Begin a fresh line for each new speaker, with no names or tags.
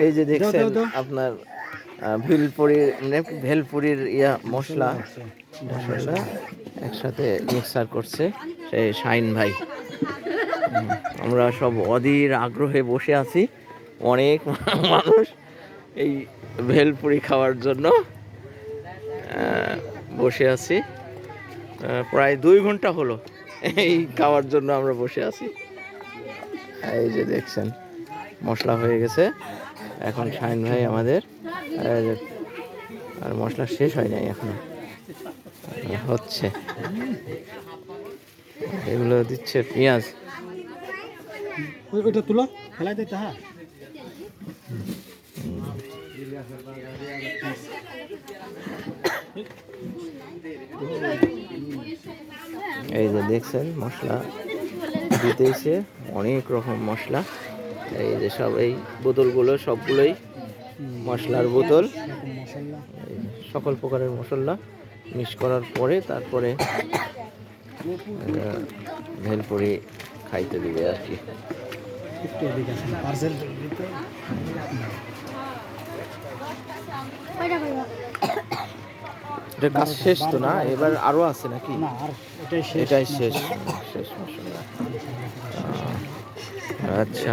এই যে দেখছেন আপনার ভেলপুরির মশলা একসাথে মিক্সার করছে সেই শাইন ভাই। আমরা সব অধীর আগ্রহে বসে আছি, অনেক মানুষ এই ভেলপুরি খাওয়ার জন্য বসে আছি। প্রায় 2 ঘন্টা হলো এই খাওয়ার জন্য আমরা বসে আছি। এই যে দেখছেন মশলা হয়ে গেছে, এখন শাইন ভাই আমাদের আর মশলা শেষ হয় নাই, এখন হচ্ছে। এগুলো দিচ্ছে পেঁয়াজ।
ওইটা তুলো ফেলাই দিতে। হ্যাঁ,
এই যে দেখছেন মশলা দিতেছে, অনেক রকম মশলা। এই যে সব এই বোতলগুলো সবগুলোই মশলার বোতল, সকল প্রকারের মশলা মিক্স করার পরে তারপরে ভেলপুরি খাইতে দিবে আর কি। এটা কাজ শেষ তো না, এবার আরো আছে নাকি? এটাই শেষ শেষ মশলা। আচ্ছা।